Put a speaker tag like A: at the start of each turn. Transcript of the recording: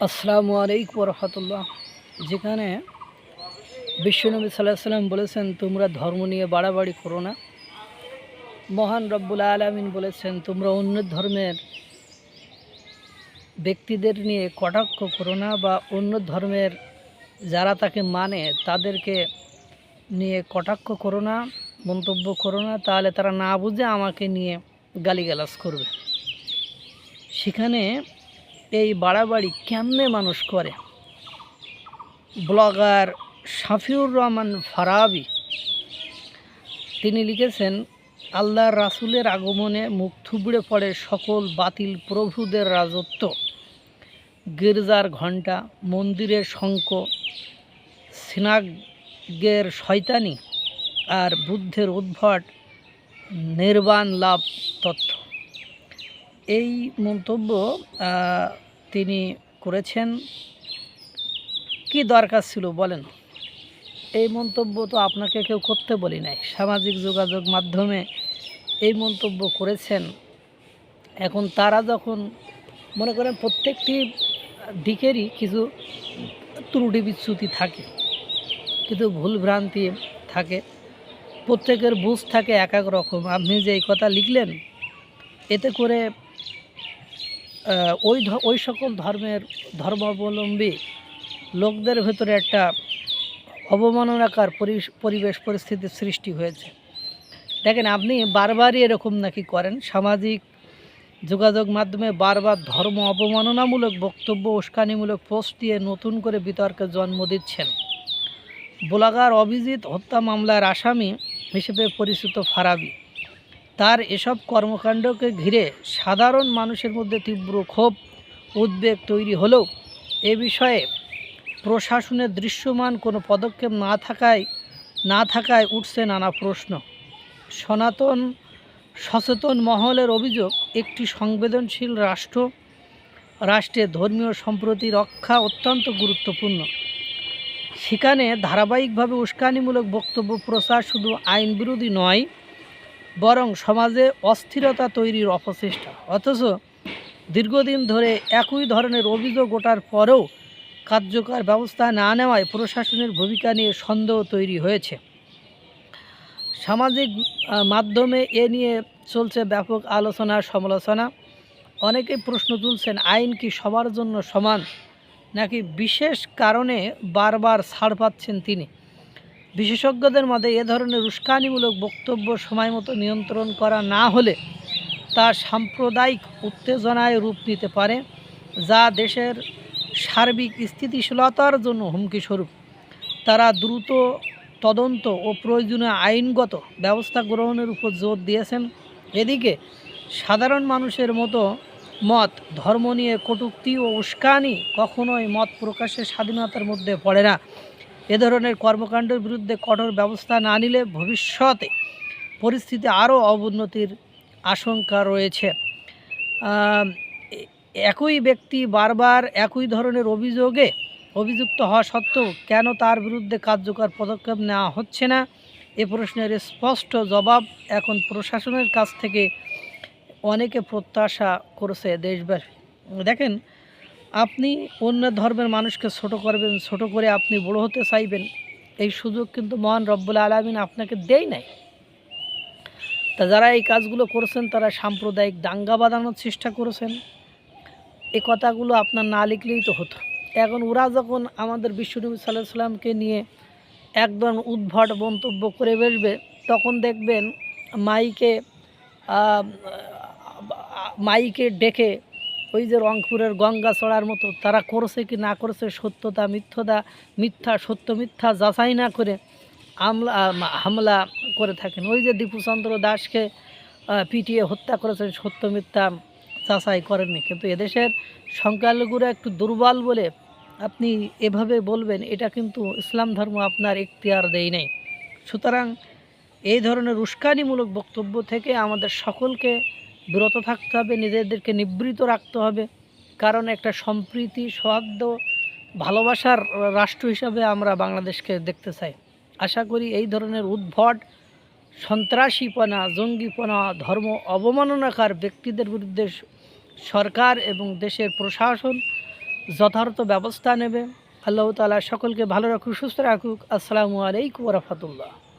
A: আসসালামু আলাইকুম রহমতুল্লাহ। যেখানে বিশ্বনবী সাল্লাল্লাহু আলাইহি সাল্লাম বলেছেন, তোমরা ধর্ম নিয়ে বাড়াবাড়ি করো না। মহান রব্বুল আলামিন বলেছেন, তোমরা অন্য ধর্মের ব্যক্তিদের নিয়ে কটাক্ষ করো না, বা অন্য ধর্মের যারা তাকে মানে তাদেরকে নিয়ে কটাক্ষ করো না, মন্তব্য করো না, তাহলে তারা না বুঝে আমাকে নিয়ে গালিগালাজ করবে। সেখানে এই বাড়াবাড়ি কেমনে মানুষ করে? ব্লগার শাফিউর রহমান ফারাবি তিনি লিখেছেন, আল্লাহর রাসূলের আগমনে মুখ থুবড়ে পড়ে সকল বাতিল প্রভুদের রাজত্ব। গির্জার ঘণ্টা, মন্দিরের শঙ্খ, সিনাগের শয়তানি আর বুদ্ধের উদ্ভট নির্বাণ লাভ তথ্য। এই মন্তব্য তিনি করেছেন। কি দরকার ছিল বলেন? এই মন্তব্য তো আপনাকে কেউ করতে বলি নাই, সামাজিক যোগাযোগ মাধ্যমে এই মন্তব্য করেছেন। এখন তারা যখন মনে করেন প্রত্যেকটি দিকেরই কিছু ত্রুটি বিচ্যুতি থাকে, কিন্তু ভুলভ্রান্তি থাকে, প্রত্যেকের বুঝ থাকে এক এক রকম। আপনি যে এই কথা লিখলেন, এতে করে ওই সকল ধর্মাবলম্বী লোকদের ভেতরে একটা অবমাননাকার পরিবেশ পরিস্থিতির সৃষ্টি হয়েছে। দেখেন, আপনি বারবারই এরকম নাকি করেন, সামাজিক যোগাযোগ মাধ্যমে বারবার ধর্ম অবমাননামূলক বক্তব্য, উস্কানিমূলক পোস্ট দিয়ে নতুন করে বিতর্কের জন্ম দিচ্ছেন। ব্লগার অভিজিৎ হত্যা মামলার আসামি হিসেবে পরিচিত ফারাবি, তার এসব কর্মকাণ্ডকে ঘিরে সাধারণ মানুষের মধ্যে তীব্র ক্ষোভ, উদ্বেগ তৈরি হলেও এ বিষয়ে প্রশাসনের দৃশ্যমান কোনো পদক্ষেপ না থাকায় উঠছে নানা প্রশ্ন। সচেতন মহলের অভিযোগ, একটি সংবেদনশীল রাষ্ট্রে ধর্মীয় সম্প্রীতি রক্ষা অত্যন্ত গুরুত্বপূর্ণ। সেখানে ধারাবাহিকভাবে উস্কানিমূলক বক্তব্য প্রচার শুধু আইন বিরোধী নয়, বরং সমাজে অস্থিরতা তৈরির অপচেষ্টা। অথচ দীর্ঘদিন ধরে একই ধরনের অভিযোগ ওঠার পরেও কার্যকর ব্যবস্থা না নেওয়ায় প্রশাসনের ভূমিকা নিয়ে সন্দেহ তৈরি হয়েছে। সামাজিক মাধ্যমে এ নিয়ে চলছে ব্যাপক আলোচনা সমালোচনা। অনেকেই প্রশ্ন তুলছেন, আইন কি সবার জন্য সমান, নাকি বিশেষ কারণে বারবার ছাড় পাচ্ছেন তিনি? বিশেষজ্ঞদের মতে এ ধরনের উস্কানিমূলক বক্তব্য সময়মতো নিয়ন্ত্রণ করা না হলে তা সাম্প্রদায়িক উত্তেজনায় রূপ নিতে পারে, যা দেশের সার্বিক স্থিতিশীলতার জন্য হুমকিস্বরূপ। তারা দ্রুত তদন্ত ও প্রয়োজনীয় আইনগত ব্যবস্থা গ্রহণের উপর জোর দিয়েছেন। এদিকে সাধারণ মানুষের মত ধর্ম নিয়ে কটূক্তি ও উস্কানি কখনোই মত প্রকাশের স্বাধীনতার মধ্যে পড়ে না। এ ধরনের কর্মকাণ্ডের বিরুদ্ধে কঠোর ব্যবস্থা না নিলে ভবিষ্যতে পরিস্থিতি আরও অবনতির আশঙ্কা রয়েছে। একই ব্যক্তি বারবার একই ধরনের অভিযোগে অভিযুক্ত হওয়া সত্ত্বেও কেন তার বিরুদ্ধে কার্যকর পদক্ষেপ নেওয়া হচ্ছে না, এ প্রশ্নের স্পষ্ট জবাব এখন প্রশাসনের কাছ থেকে অনেকে প্রত্যাশা করছে দেশব্যাপী। দেখেন, আপনি অন্য ধর্মের মানুষকে ছোট করবেন, ছোট করে আপনি বড় হতে চাইবেন, এই সুযোগ কিন্তু মহান রব্বুল আলামিন আপনাকে দেয় নাই। তা যারা এই কাজগুলো করেছেন, তারা সাম্প্রদায়িক দাঙ্গা বাঁধানোর চেষ্টা করেছেন। এই কথাগুলো আপনার না লিখলেই তো হতো। এখন ওরা যখন আমাদের বিশ্বনবী সাল্লাল্লাহু আলাইহি সাল্লামকে নিয়ে একদম উদ্ভট মন্তব্য করে বসবে, তখন দেখবেন মাইকে ডেকে ওই যে রংপুরের গঙ্গা চড়ার মতো তারা করেছে কি না করেছে, মিথ্যা সত্য মিথ্যা যাচাই না করে হামলা করে থাকেন। ওই যে দীপুচন্দ্র দাসকে পিটিয়ে হত্যা করেছেন, সত্য মিথ্যা যাচাই করেননি। কিন্তু এদেশের সংখ্যালঘুরা একটু দুর্বল বলে আপনি এভাবে বলবেন, এটা কিন্তু ইসলাম ধর্ম আপনার এখতিয়ার দেয় নাই। সুতরাং এই ধরনের উস্কানিমূলক বক্তব্য থেকে আমাদের সকলকে বিরত থাকতে হবে, নিজেদেরকে নিবৃত রাখতে হবে। কারণ একটা সম্প্রীতি, সৌহার্দ্য, ভালোবাসার রাষ্ট্র হিসাবে আমরা বাংলাদেশকে দেখতে চাই। আশা করি এই ধরনের উদ্ভট সন্ত্রাসীপনা, জঙ্গিপনা, ধর্ম অবমাননাকার ব্যক্তিদের বিরুদ্ধে সরকার এবং দেশের প্রশাসন যথার্থ ব্যবস্থা নেবে। আল্লাহ তাআলা সকলকে ভালো রাখুক, সুস্থ রাখুক। আসসালামু আলাইকুম ওয়া রাহমাতুল্লাহ।